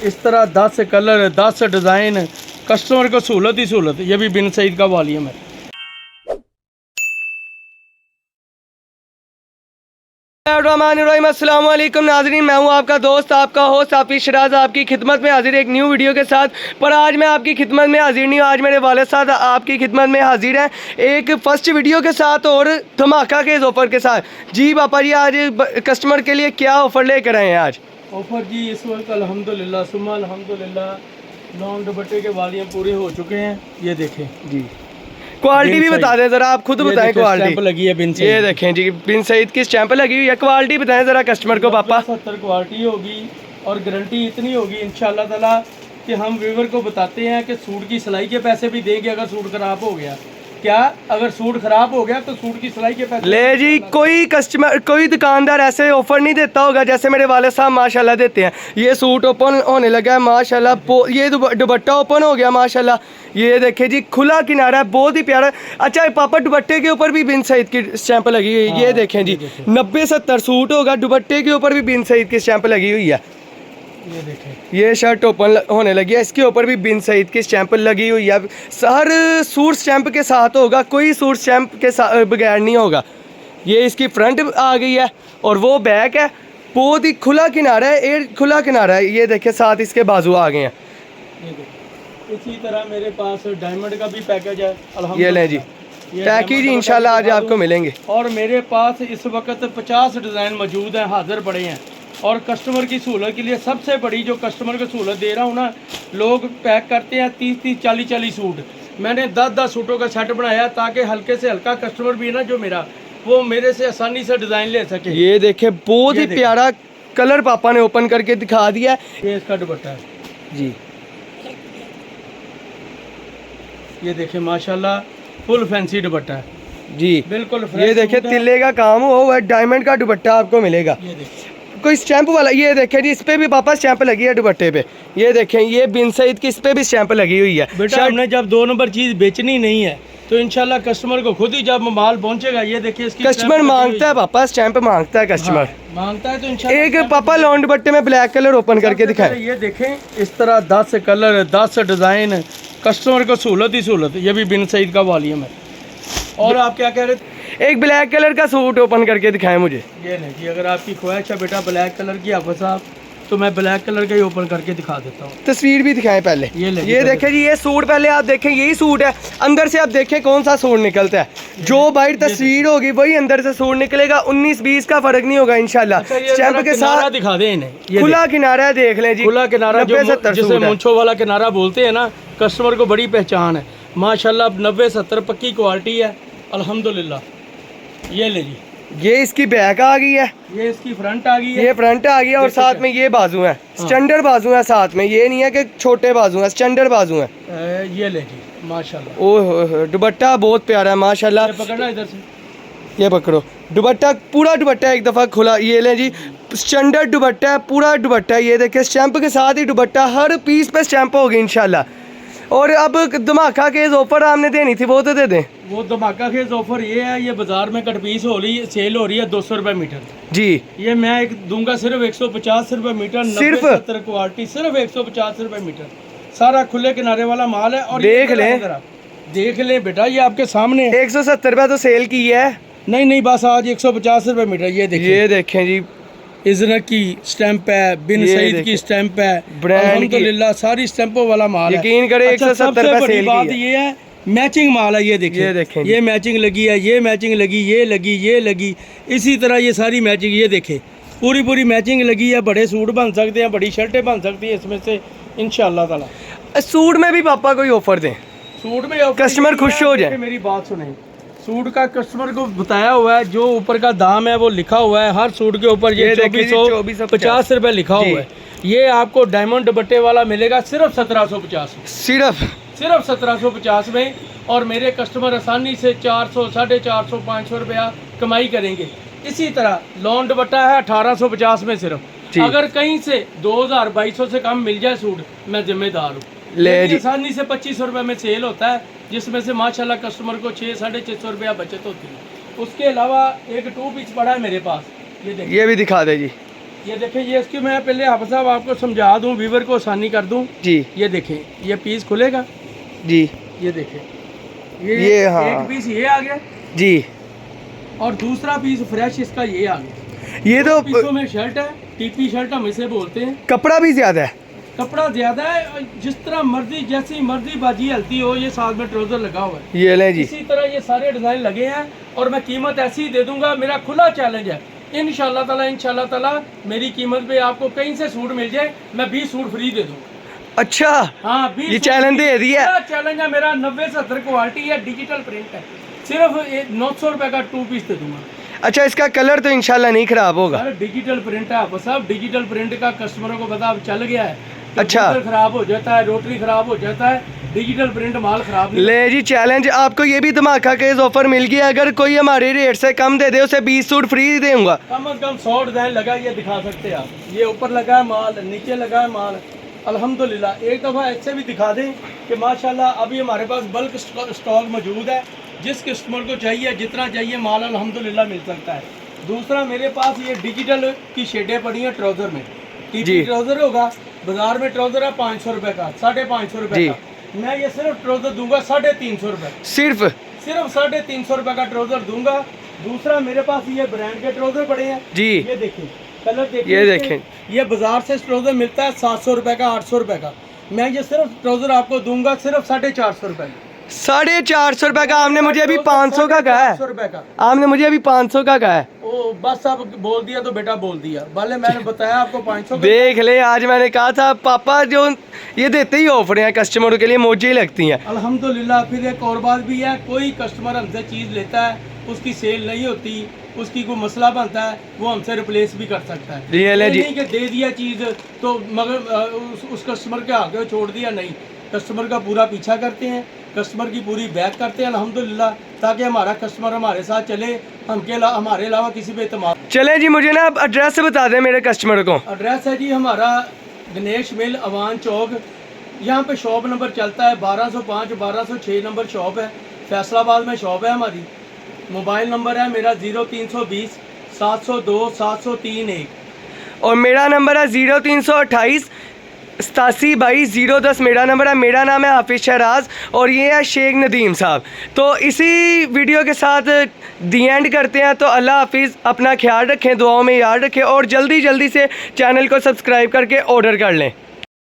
इस तरह 10 colour 10 design, customer को सहूलत ही सहूलत। ये भी बिन सईद का वॉल्यूम है। अस्सलाम वालेकुम नाज़रीन, मैं हूं आपका दोस्त, आपका होस्ट हाफिज़ शराज, आपकी खिदमत में हाजिर एक न्यू वीडियो के साथ। पर आज मैं आपकी खिदमत में हाजिर नहीं हूं, आज मेरे वालिद साहब आपकी खिदमत में हाजिर हैं एक फर्स्ट वीडियो के साथ और धमाका के ऑफ़र के साथ। जी पापा जी, आज कस्टमर के लिए क्या ऑफ़र लेकर आए हैं आज? ऑफ़र जी इस वक्त अल्हम्दुलिल्लाह सुम्मा अल्हम्दुलिल्लाह लॉन दुपट्टे के वॉल्यूम पूरे हो चुके हैं। ये देखें जी, क्वालिटी भी बता दें ज़रा, आप खुद बताएं क्वालिटी। स्टैंप लगी है बिन सईद। ये देखें जी, बिन सईद की स्टैंप लगी हुई है। क्वालिटी बताएं ज़रा कस्टमर को पापा। 70 क्वालिटी होगी और गारंटी इतनी होगी इंशाल्लाह ताला कि हम व्यूवर को बताते हैं कि सूट की सिलाई के पैसे भी देंगे अगर सूट खराब हो गया। क्या अगर सूट खराब हो गया तो सूट की सिलाई के पैसे ले जी, कोई कस्टमर कोई दुकानदार ऐसे ऑफर नहीं देता होगा जैसे मेरे वाले साहब माशाल्लाह देते हैं। ये सूट ओपन होने लगा है माशाल्लाह, ये दुपट्टा ओपन हो गया माशाल्लाह। ये देखे जी, खुला किनारा है, बहुत ही प्यारा। अच्छा पापा, दुपट्टे के ऊपर भी बिन सईद की स्टैंप लगी हुई है। ये देखें जी, 90-70 सूट होगा, दुपट्टे के ऊपर भी बिन सईद की स्टैंप लगी हुई है। ये देखें, ये शर्ट ओपन होने लगी है, इसके ऊपर भी बिन सईद की स्टैंप लगी हुई है। हर सूट स्टैंप के साथ होगा, कोई सूट स्टैंप के साथ बगैर नहीं होगा। ये इसकी फ्रंट आ गई है और वो बैक है, बहुत ही खुला किनारा है, एयर खुला किनारा है। ये देखिए, साथ इसके बाजू आ गए हैं। ये देखें। इसी तरह मेरे पास डायमंड का भी पैकेज है अल्हम्दुलिल्लाह। ये ले जी, पैकेज इंशाल्लाह आज आपको मिलेंगे। और मेरे पास इस वक्त 50 डिज़ाइन मौजूद हैं, हाजिर पड़े हैं। और कस्टमर की सहूलत के लिए सबसे बड़ी जो कस्टमर को सहूलत दे रहा हूँ ना, लोग पैक करते हैं 30-30 40-40 सूट। मैंने 10-10 सूटों का सेट बनाया ताकि हल्के से हल्का कस्टमर भी ना जो मेरा, वो मेरे से आसानी से डिज़ाइन ले सके। ये देखे, बहुत ही प्यारा कलर पापा ने ओपन करके दिखा दिया है। ये इसका दुपट्टा है जी, ये देखें माशाल्लाह फुल फैंसी दुपट्टा है जी बिल्कुल। ये देखे, तिल्ले का काम हुआ है, डायमंड का दुपट्टा आपको मिलेगा। ये देखें, कोई स्टैंप वाला, ये देखें जी, इस पे भी पापा स्टैंप लगी है दुपट्टे पे। ये देखें, ये बिन सईद की इस पे भी स्टैंप लगी हुई है। बेटा हमने जब 2 नंबर चीज़ बेचनी नहीं है तो इंशाल्लाह कस्टमर को खुद ही जब माल पहुंचेगा। ये देखिए, इसकी कस्टमर मांगता है पापा, स्टैंप मांगता है कस्टमर। हाँ, मांगता है तो इंशाल्लाह। एक पापा लॉन दुपट्टे में ब्लैक कलर ओपन करके दिखाएं। ये देखें, इस तरह 10 कलर 10 डिज़ाइन, कस्टमर को सहूलत ही सहूलत। ये भी बिन सईद का वॉल्यूम है। और आप क्या कह रहे थे? एक ब्लैक कलर का सूट ओपन करके दिखाएं मुझे। ये नहीं जी, अगर आपकी ख्वाहिश है बेटा ब्लैक कलर की हाफिज़ साहब, तो मैं ब्लैक कलर का ही ओपन करके दिखा देता हूँ। तस्वीर भी दिखाएं पहले। ये देखें जी, ये सूट पहले आप देखें, यही सूट है। अंदर से आप देखें कौन सा सूट निकलता है। जो बाहर तस्वीर होगी वही अंदर से सूट निकलेगा। 19-20 का फर्क नहीं होगा इंशाल्लाह। स्टैंप के साथ दिखा दें इन्हें। खुला किनारा है, देख लें जी, खुला किनारा, जिसे मूंछों वाला किनारा बोलते हैं ना, कस्टमर को बड़ी पहचान है माशाल्लाह। 90-70 पक्की क्वालिटी है अल्हम्दुलिल्लाह। ये ले जी, ये इसकी बैक आ गई है, ये इसकी फ्रंट आ गई है, ये फ्रंट आ गई है और साथ में ये बाजू है, स्टैंडर्ड बाजू है साथ में। ये नहीं है कि छोटे बाजू है, स्टैंडर्ड बाजू है। ये ले जी माशाल्लाह। ओह, दुपट्टा बहुत प्यारा है माशाल्लाह। ये पकड़ना इधर से, ये पकड़ो, दुपट्टा पूरा दुपट्टा एक दफ़ा खुला। ये ले जी, स्टैंडर्ड दुपट्टा है, पूरा दुपट्टा। ये देखिए, स्टैंप के साथ ही दुपट्टा, हर पीस पे स्टैंप होगी इंशाल्लाह। और अब धमाका केस ऑफर आपने देनी थी, वो तो दे दें। वो धमाका केस ऑफर ये है, ये बाजार में कट पीस हो रही है, सेल हो रही है 200 रुपये मीटर जी। ये मैं एक दूंगा सिर्फ 150 रुपये मीटर, सिर्फ 90-70 क्वालिटी, सिर्फ 150 रुपये मीटर। सारा खुले किनारे वाला माल है। और देख लें, देख लें बेटा, ये आपके सामने 170 रुपये तो सेल की है। नहीं बस आज 150 रुपये मीटर। ये देखिए, ये देखें जी, इज़्ज़त की स्टैंप है, बिन सईद की स्टैंप है, अल्हम्दुलिल्लाह सारी स्टैंपों वाला माल है। यकीन करें 170 रुपये सेल की बात ये है, मैचिंग माल है। ये देखिए, ये देखें, ये मैचिंग लगी है, ये मैचिंग लगी, ये लगी, ये लगी, इसी तरह ये सारी मैचिंग। ये देखें, पूरी मैचिंग लगी है। बड़े सूट बन सकते हैं, बड़ी शर्टें बन सकती हैं इसमें से इंशाल्लाह ताला। सूट में भी पापा कोई ऑफर दें, सूट में कस्टमर खुश हो जाए। मेरी बात सुने, सूट का कस्टमर को बताया हुआ है, जो ऊपर का दाम है वो लिखा हुआ है हर सूट के ऊपर। ये 2450 रुपये लिखा हुआ है। ये आपको डायमंड दुपट्टे वाला मिलेगा सिर्फ 1750, सिर्फ 1750 में। और मेरे कस्टमर आसानी से 400, 450, 500 रुपया कमाई करेंगे। इसी तरह लॉन दुपट्टा है 1850 में सिर्फ। अगर कहीं से 2000-2200 से कम मिल जाए सूट, मैं जिम्मेदार हूँ। आसानी से 2500 रुपये में सेल होता है, जिसमें से माशाल्लाह कस्टमर को 600-650 रुपया बचत होती है। उसके अलावा एक 2 पीस पड़ा है मेरे पास, ये देखिए, ये भी दिखा दे जी। ये देखें, ये इसकी मैं पहले हाफिज साहब आपको समझा दूं, व्यूवर को आसानी कर दूं। जी ये देखें, ये पीस खुलेगा जी, ये देखें, ये हाँ एक पीस ये आ गया जी, और दूसरा पीस फ्रेश इसका ये आ गया। ये तो पीसों में शर्ट है, टीपी शर्ट हम इसे बोलते हैं। कपड़ा भी ज्यादा है। कपड़ा ज्यादा है, जिस तरह मर्जी जैसी मर्जी बाजी हलती हो, ये साथ में ट्राउजर लगा हुआ है। ये लें जी, इसी तरह ये सारे डिजाइन लगे हैं और मैं कीमत ऐसी ही दे दूंगा। मेरा खुला चैलेंज है, इंशाल्लाह ताला मेरी कीमत पे आपको कहीं से सूट मिल जाए, मैं 20 सूट फ्री दे दूंगा। अच्छा हाँ, 20 ये चैलेंज दे दिया। चैलेंज है मेरा। 90-70 क्वालिटी है, डिजिटल प्रिंट है, सिर्फ 900 रुपए का 2 पीस दे दूंगा। अच्छा, इसका कलर तो इंशाल्लाह नहीं खराब होगा। अरे डिजिटल प्रिंट है बस, अब डिजिटल प्रिंट का कस्टमरों को पता अब चल गया है। अच्छा, कंप्यूटर खराब हो जाता है, रोटरी खराब हो जाता है, डिजिटल प्रिंट माल खराब नहीं। ले जी चैलेंज, आपको ये भी धमाका केस ऑफर मिल गया, अगर कोई हमारे रेट से कम दे दे उसे 20 सूट फ्री दूंगा। कम से कम 100 डिजाइन लगा, ये दिखा सकते हैं आप। ये ऊपर लगा है माल, नीचे लगा है माल, अल्हम्दुलिल्लाह। एक दफ़ा ऐसे भी दिखा दें कि माशाल्लाह अभी हमारे पास बल्क स्टॉक मौजूद है, जिस कस्टमर को चाहिए जितना चाहिए माल अल्हम्दुलिल्लाह मिल सकता है। दूसरा, मेरे पास ये डिजिटल की शेडें पड़ी हैं ट्राउज़र में। टीपी ट्राउज़र होगा, बाजार में ट्राउज़र है 500 रुपये का, 550 रुपये का। मैं ये सिर्फ ट्राउज़र दूंगा 350 रुपये, सिर्फ 350 रुपये का ट्राउज़र दूंगा। दूसरा, मेरे पास ये ब्रांड के ट्राउज़र पड़े हैं जी, ये देखें, कलर देखें, ये देखें, ये बाजार से ट्राउज़र मिलता है 700 रुपये का, 800 रुपये का। मैं ये सिर्फ ट्राउज़र आपको दूंगा सिर्फ 450 रुपये का। 450 रुपये का। आपने मुझे अभी 500 का कहा है, 450 रुपये का। आपने मुझे अभी 500 का कहा है। ओ बस आप बोल दिया तो बेटा बोल दिया, भले मैंने बताया आपको 500 का। देख ले, आज मैंने कहा था पापा जो ये देते ही ऑफर हैं कस्टमरों के लिए, मौजें लगती हैं। अल्हम्दुलिल्लाह। फिर एक और बात भी है, कोई कस्टमर हमसे चीज़ लेता है, उसकी सेल नहीं होती, उसकी कोई मसला बनता है, वो हमसे रिप्लेस भी कर सकता है। रियल है जी। नहीं कि दे दिया चीज़ तो मगर उस कस्टमर के आगे छोड़ दिया, नहीं। कस्टमर का पूरा पीछा करते हैं, कस्टमर की पूरी बैक करते हैं अल्हम्दुलिल्लाह, ताकि हमारा कस्टमर हमारे साथ चले, हमारे अलावा किसी पे एतमाद। चले जी, मुझे ना आप एड्रेस बता दें मेरे कस्टमर को। एड्रेस है जी हमारा गणेश मिल, अवान चौक। यहाँ पे शॉप नंबर चलता है 1205, 1206 नंबर शॉप है। फैसलाबाद में शॉप है हमारी। मोबाइल नंबर है मेरा 0320 702 703 और मेरा नंबर है 0328 8722 मेरा नंबर है। मेरा नाम है हाफिज शहराज और ये है शेख नदीम साहब। तो इसी वीडियो के साथ दी एंड करते हैं। तो अल्लाह हाफिज़, अपना ख्याल रखें, दुआओं में याद रखें और जल्दी से चैनल को सब्सक्राइब करके ऑर्डर कर लें।